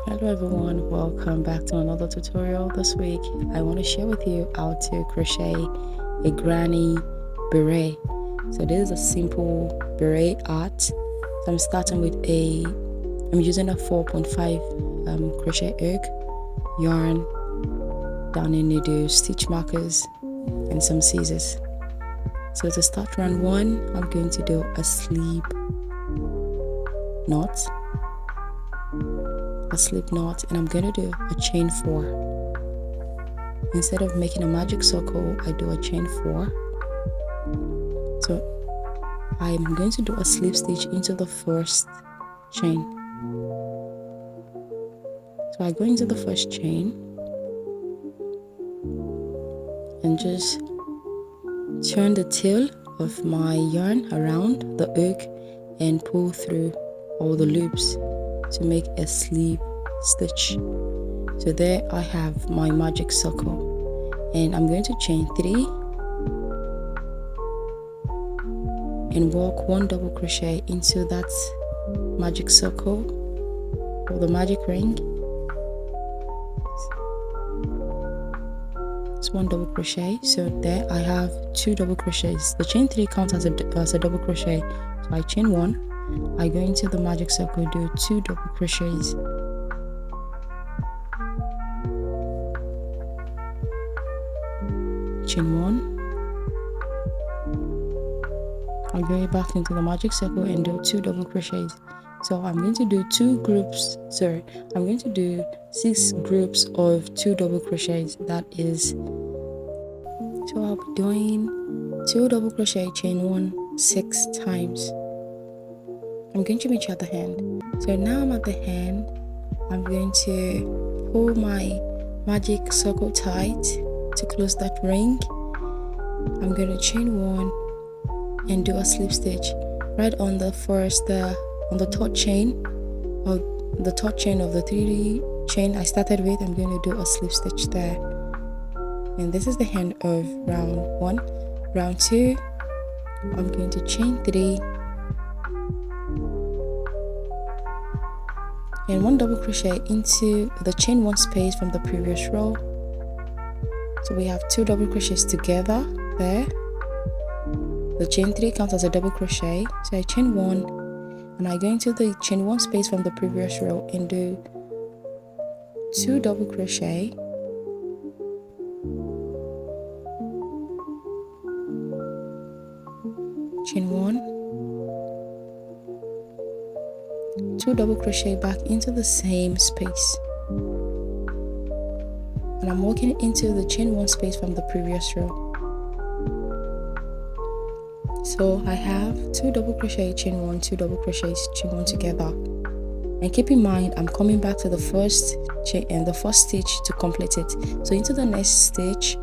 Hello everyone, welcome back to another tutorial. This week I want to share with you how to crochet a granny beret. So this is a simple beret art. So I'm starting with I'm using a 4.5 crochet hook, yarn, darning needle, stitch markers and some scissors. So to start round 1, I'm going to do a slip knot, and I'm going to do a chain 4. Instead of making a magic circle, I do a chain 4. So I'm going to do a slip stitch into the first chain. So I go into the first chain and just turn the tail of my yarn around the hook and pull through all the loops to make a slip stitch. So there I have my magic circle, and I'm going to chain 3 and work 1 double crochet into that magic circle or the magic ring. It's 1 double crochet. So there I have 2 double crochets. The chain 3 counts as a double crochet. So I chain 1, I go into the magic circle, do 2 double crochets, chain 1, I go back into the magic circle and do 2 double crochets. So I'm going to do I'm going to do 6 groups of 2 double crochets. That is, so I'll be doing 2 double crochet, chain 1 6 times. I'm going to meet you at the hand. So now I'm at the hand. I'm going to pull my magic circle tight to close that ring. I'm going to chain 1 and do a slip stitch right on the third chain of the 3 chain I started with. I'm going to do a slip stitch there, and this is the end of round 1. Round 2, I'm going to chain 3 and 1 double crochet into the chain 1 space from the previous row. So we have 2 double crochets together there. The chain 3 counts as a double crochet, so I chain 1 and I go into the chain 1 space from the previous row and do 2 double crochet, chain 1, 2 double crochet back into the same space, and I'm working into the chain 1 space from the previous row. So I have 2 double crochet, chain 1, 2 double crochets, chain 1 together. And keep in mind, I'm coming back to the first chain and the first stitch to complete it. So into the next space,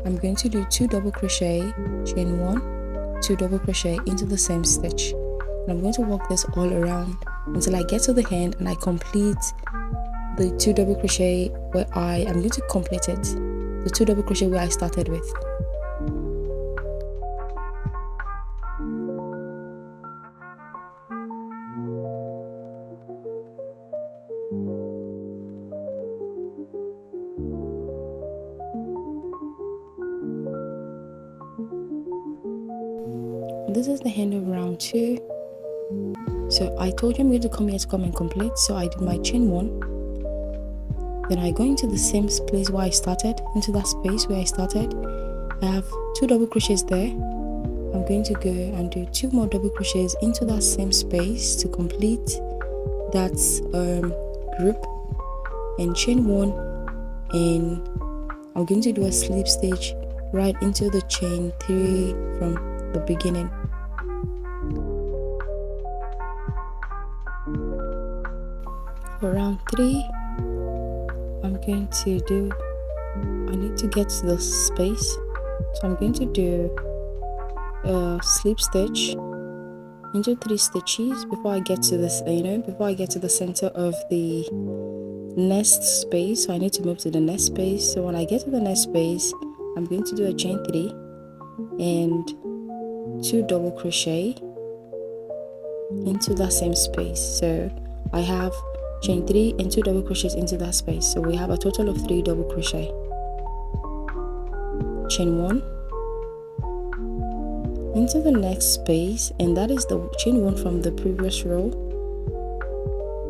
I'm going to do 2 double crochet, chain 1, 2 double crochet into the same stitch. And I'm going to work this all around until I get to the end and I complete the 2 double crochet where I'm going to complete it. The 2 double crochet where I started with. This is the end of round 2. So I told you I'm going to come here to come and complete. So I did my chain 1. Then I go into the same place where I started, into that space where I started. I have 2 double crochets there. I'm going to go and do 2 more double crochets into that same space to complete that group, and chain 1, and I'm going to do a slip stitch right into the chain 3 from the beginning. For round 3, I'm going to do, I need to get to the space, so I'm going to do a slip stitch into 3 stitches before I get to this, before I get to the center of the next space. So I need to move to the next space. So when I get to the next space, I'm going to do a chain 3 and 2 double crochet into that same space. So I have chain 3 and 2 double crochets into that space, so we have a total of 3 double crochet. Chain 1 into the next space, and that is the chain 1 from the previous row.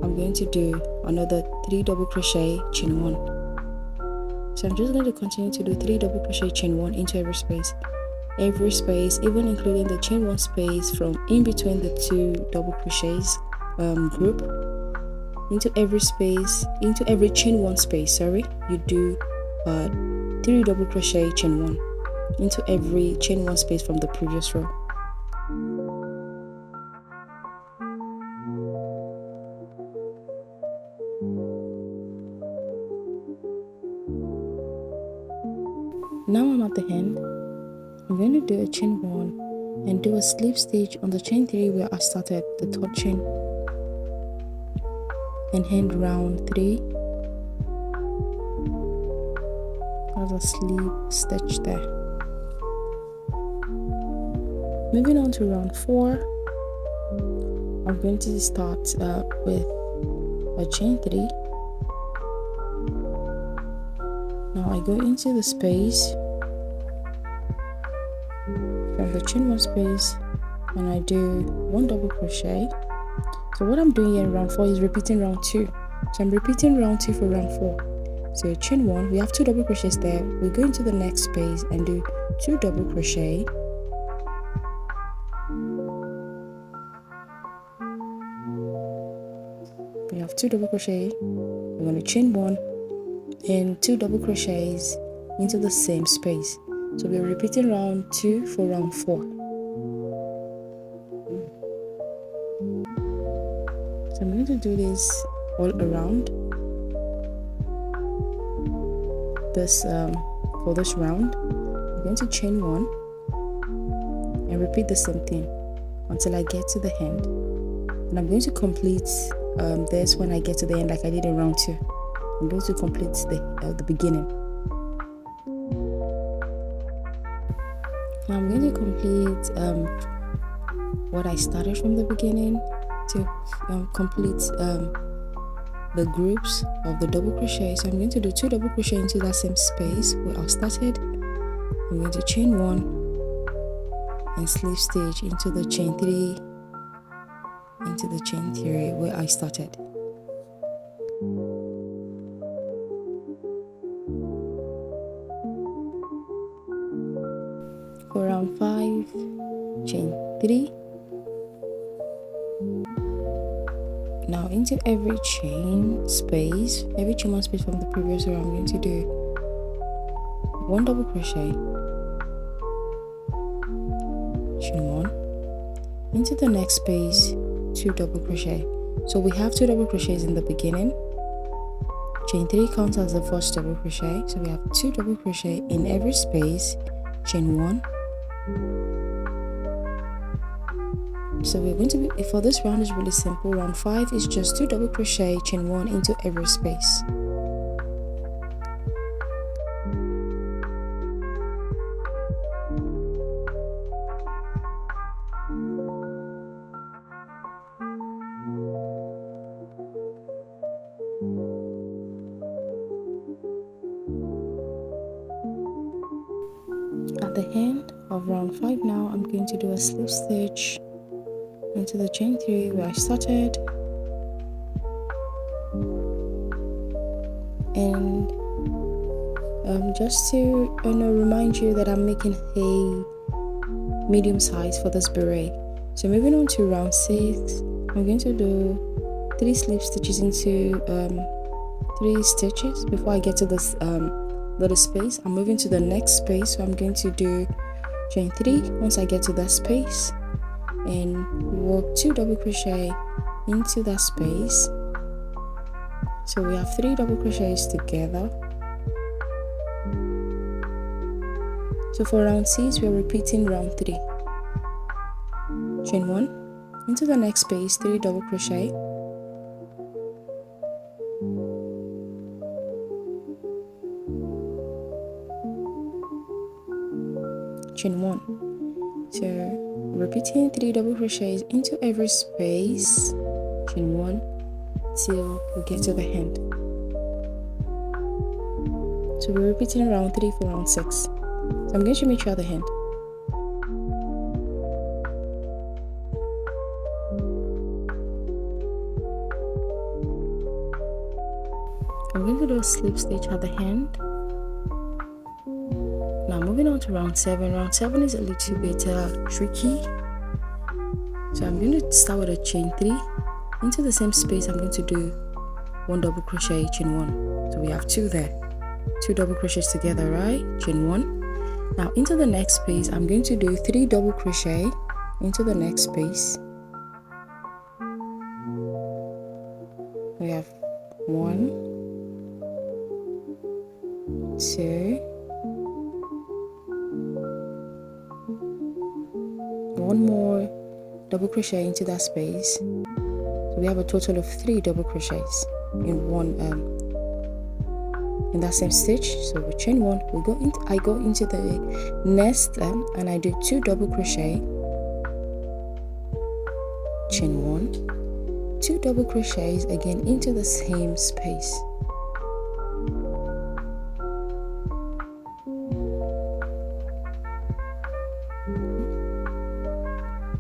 I'm going to do another 3 double crochet, chain 1. So I'm just going to continue to do 3 double crochet, chain 1 into every space, even including the chain 1 space from in between the 2 double crochets group. Into every chain 1 space, you do 3 double crochet, chain 1 into every chain 1 space from the previous row. Now I'm at the end. I'm going to do a chain 1 and do a slip stitch on the chain 3 where I started the third chain, and hand round 3 as a slip stitch there. Moving on to round 4, I'm going to start with a chain 3. Now I go into the space from the chain 1 space and I do 1 double crochet. So what I'm doing here in round 4 is repeating round 2. So I'm repeating round 2 for round 4. So chain 1, we have 2 double crochets there. We go into the next space and do 2 double crochet. We have 2 double crochet. We're going to chain 1 and 2 double crochets into the same space. So we're repeating round 2 for round 4. So I'm going to do this all around this for this round. I'm going to chain 1 and repeat the same thing until I get to the end, and I'm going to complete this when I get to the end like I did in round 2. I'm going to complete the beginning. Now I'm going to complete what I started from the beginning to complete the groups of the double crochet. So I'm going to do 2 double crochet into that same space where I started. I'm going to chain 1 and slip stitch into the chain 3 where I started. For round 5, chain 3. Now into every chain 1 space from the previous row, I'm going to do 1 double crochet, chain 1, into the next space 2 double crochet. So we have 2 double crochets in the beginning. Chain 3 counts as the first double crochet, so we have 2 double crochet in every space, chain 1. So we're going to be, for this round is really simple. Round 5 is just 2 double crochet, chain 1 into every space. At the end of round 5 now, I'm going to do a slip stitch into the chain 3 where I started, and just to remind you that I'm making a medium size for this beret. So moving on to round 6, I'm going to do 3 slip stitches into 3 stitches before I get to this little space. I'm moving to the next space, so I'm going to do chain 3 once I get to that space and work 2 double crochet into that space. So we have 3 double crochets together. So for round 6, we are repeating round 3. Chain 1 into the next space, 3 double crochet, chain 1. So repeating 3 double crochets into every space, chain 1, till we get to the end. So we're repeating round 3 for round 6. So I'm going to meet you at the end. I'm going to do a slip stitch at the end. Now moving on to round 7. Round 7 is a little bit tricky. So I'm going to start with a chain 3. Into the same space, I'm going to do 1 double crochet, chain 1. So we have 2 there. 2 double crochets together, right? Chain 1. Now into the next space, I'm going to do 3 double crochet into the next space. We have 1, 2, 1 more double crochet into that space. So we have a total of 3 double crochets in one in that same stitch. So we chain 1, I go into the nest and I do 2 double crochet, chain 1, 2 double crochets again into the same space.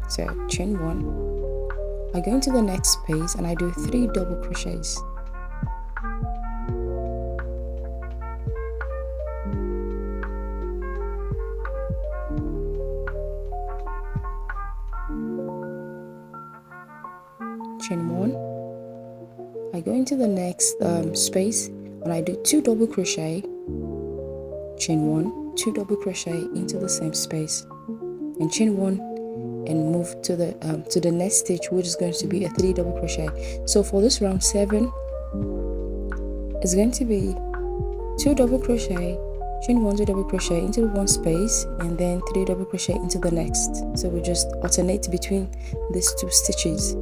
So chain 1, I go into the next space and I do 3 double crochets. Chain 1, I go into the next space and I do 2 double crochet, chain 1, 2 double crochet into the same space, and chain 1 and move to the next stitch, which is going to be a 3 double crochet. So for this round 7, it's going to be 2 double crochet, chain 1, 2 double crochet into one space, and then 3 double crochet into the next. So we just alternate between these 2 stitches.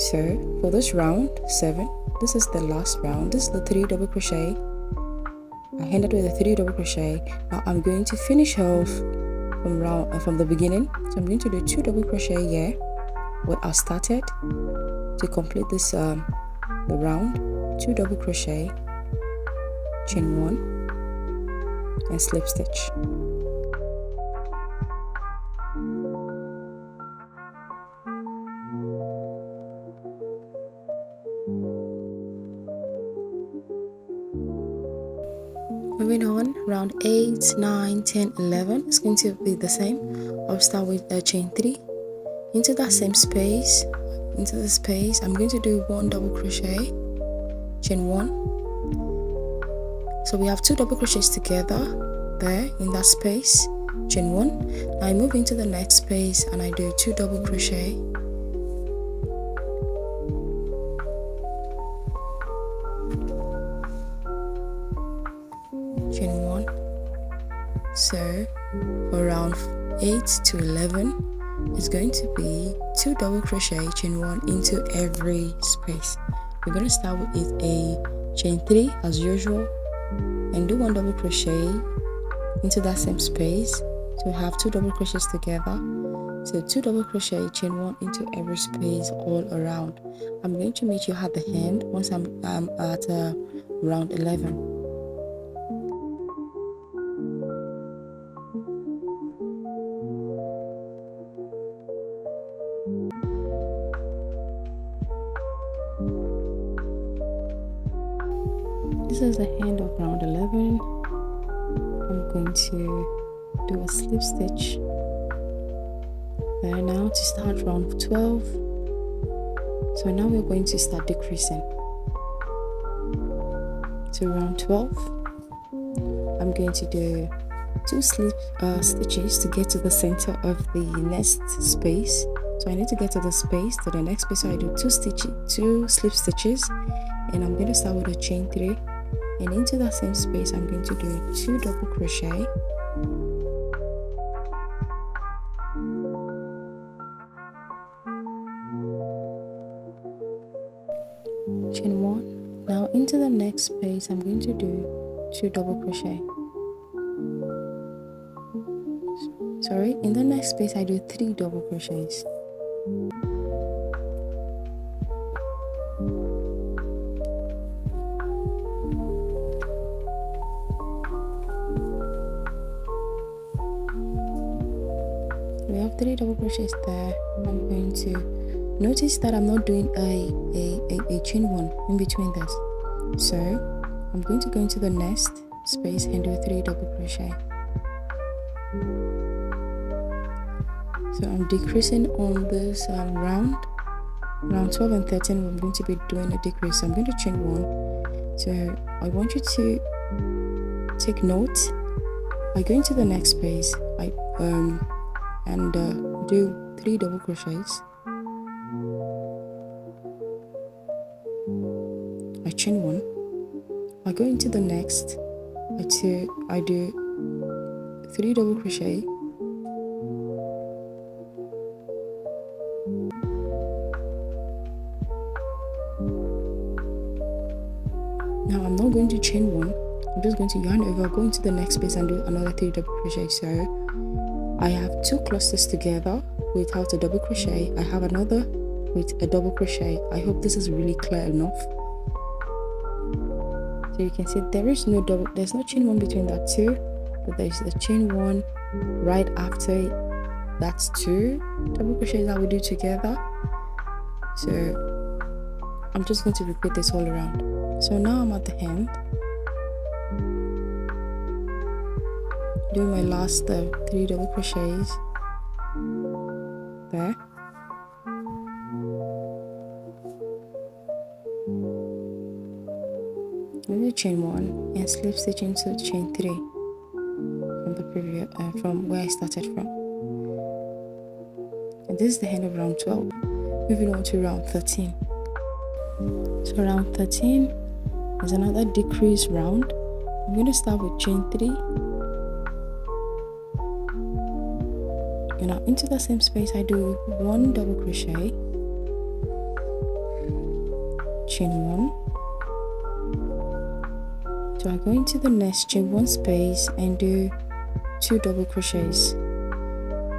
So for this round 7, this is the last round. This is the 3 double crochet. I ended with a 3 double crochet. Now I'm going to finish off from the beginning. So I'm going to do 2 double crochet here where I started to complete this the round. 2 double crochet, chain 1, and slip stitch. Moving on, round 8, 9, 10, 11 is going to be the same. I'll start with a chain 3 into that same space. Into the space, I'm going to do 1 double crochet, chain 1. So we have 2 double crochets together there in that space, chain 1. Now I move into the next space and I do 2 double crochet, chain 1. So for round 8 to 11, it's going to be 2 double crochet, chain 1 into every space. We're going to start with a chain 3 as usual and do 1 double crochet into that same space. So we have 2 double crochets together. So 2 double crochet, chain 1 into every space all around. I'm going to meet you at the end once I'm at round 11. This is the end of round 11. I'm going to do a slip stitch there now to start round 12. So now we're going to start decreasing. So round 12, I'm going to do 2 slip stitches to get to the center of the next space. So I need to get to the space, to the next space, so I do 2 slip stitches, and I'm going to start with a chain 3. And into that same space, I'm going to do 2 double crochet, chain 1. Now into the next space, I'm going to do 2 double crochet. Sorry, in the next space, I do 3 double crochets. 3 double crochets there, I'm going to notice that I'm not doing a chain one in between this. So I'm going to go into the next space and do 3 double crochet. So I'm decreasing on this round 12 and 13. I'm going to be doing a decrease. So I'm going to chain one. So I want you to take note. I go into the next space, and do 3 double crochets. I chain one. I go into the next. I do 3 double crochet. Now I'm not going to chain one. I'm just going to yarn over, go into the next space and do another 3 double crochet. So I have 2 clusters together without a double crochet. I have another with a double crochet. I hope this is really clear enough. So you can see there's no chain one between that 2, but there's the chain one right after. That's 2 double crochets that we do together. So I'm just going to repeat this all around. So now I'm at the end, doing my last 3 double crochets there. I'm going to chain one and slip stitch into chain 3 from the previous from where I started from. And this is the end of round 12. Moving on to round 13. So round 13 is another decrease round. I'm going to start with chain 3. And now into the same space I do 1 double crochet, chain 1. So I go into the next chain 1 space and do 2 double crochets.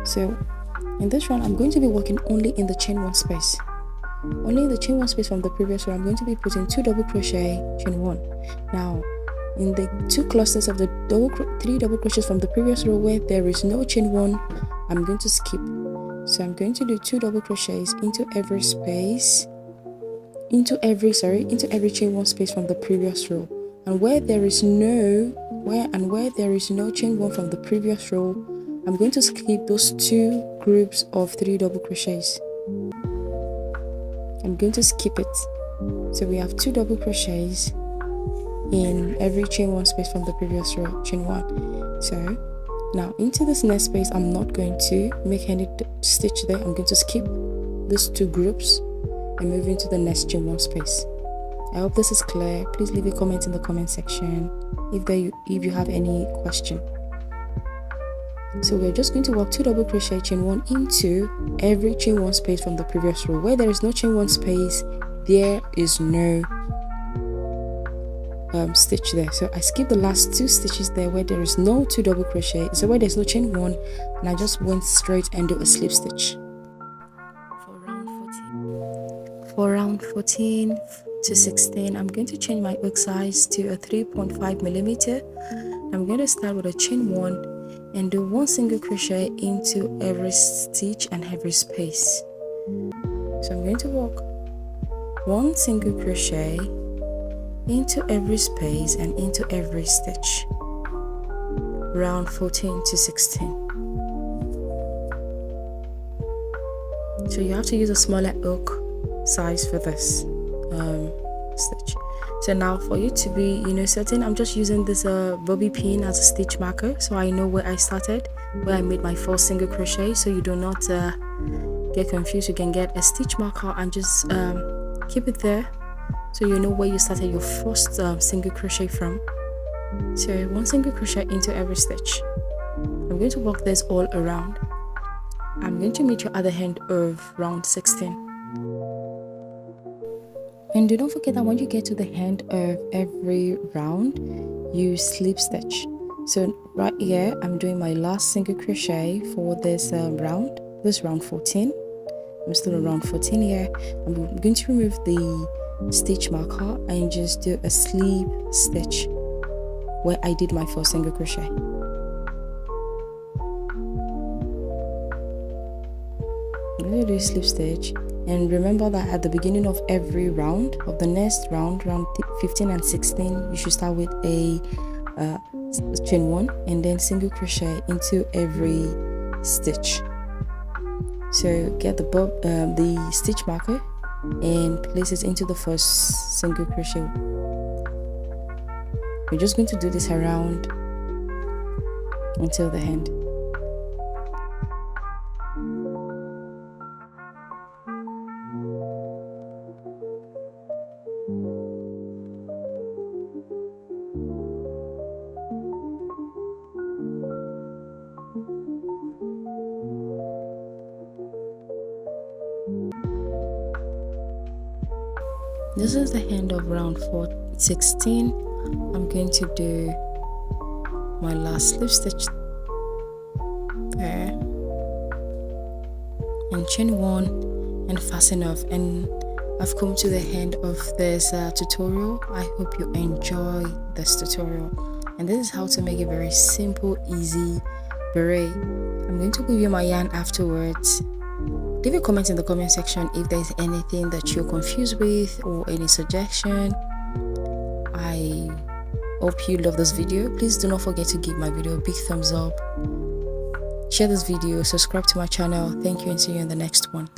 So in this round I'm going to be working only in the chain 1 space. Only in the chain 1 space from the previous row I'm going to be putting 2 double crochet, chain 1. Now in the 2 clusters of the 3 double crochets from the previous row where there is no chain 1, I'm going to skip. So I'm going to do 2 double crochets into every space, into every chain 1 space from the previous row. And where there is no chain 1 from the previous row, I'm going to skip those 2 groups of 3 double crochets. I'm going to skip it. So we have 2 double crochets in every chain 1 space from the previous row, chain 1. So now into this next space I'm not going to make any stitch there. I'm going to skip these 2 groups and move into the next chain 1 space. I hope this is clear. Please leave a comment in the comment section if you have any question. So we're just going to work 2 double crochet, chain 1 into every chain 1 space from the previous row. Where there is no chain 1 space, there is no stitch there. So I skip the last 2 stitches there where there is no 2 double crochet, so where there's no chain 1, and I just went straight and do a slip stitch. For round 14 to 16, I'm going to change my hook size to a 3.5 millimeter. I'm going to start with a chain 1 and do 1 single crochet into every stitch and every space. So I'm going to work 1 single crochet into every space and into every stitch, round 14 to 16. So you have to use a smaller hook size for this stitch. So now for you to be certain, I'm just using this bobby pin as a stitch marker, so I know where I started, where I made my first single crochet, so you do not get confused. You can get a stitch marker and just keep it there so you know where you started your first single crochet from. So 1 single crochet into every stitch. I'm going to work this all around. I'm going to meet you at the end of round 16. And do not forget that when you get to the end of every round, you slip stitch. So right here, I'm doing my last single crochet for this round 14. I'm still on round 14 here. I'm going to remove the stitch marker and just do a slip stitch where I did my first single crochet. do a slip stitch, and remember that at the beginning of every round of the next round, round 15 and 16, you should start with a chain 1 and then single crochet into every stitch. So get the stitch marker and place it into the first single crochet. We're just going to do this around until the end. This is the end of round 16. I'm going to do my last slip stitch there and chain 1 and fasten off. And I've come to the end of this tutorial. I hope you enjoy this tutorial, and this is how to make a very simple, easy beret. I'm going to give you my yarn afterwards. Leave a comment in the comment section if there's anything that you're confused with or any suggestion. I hope you love this video. Please do not forget to give my video a big thumbs up, share this video, subscribe to my channel. Thank you, and see you in the next one.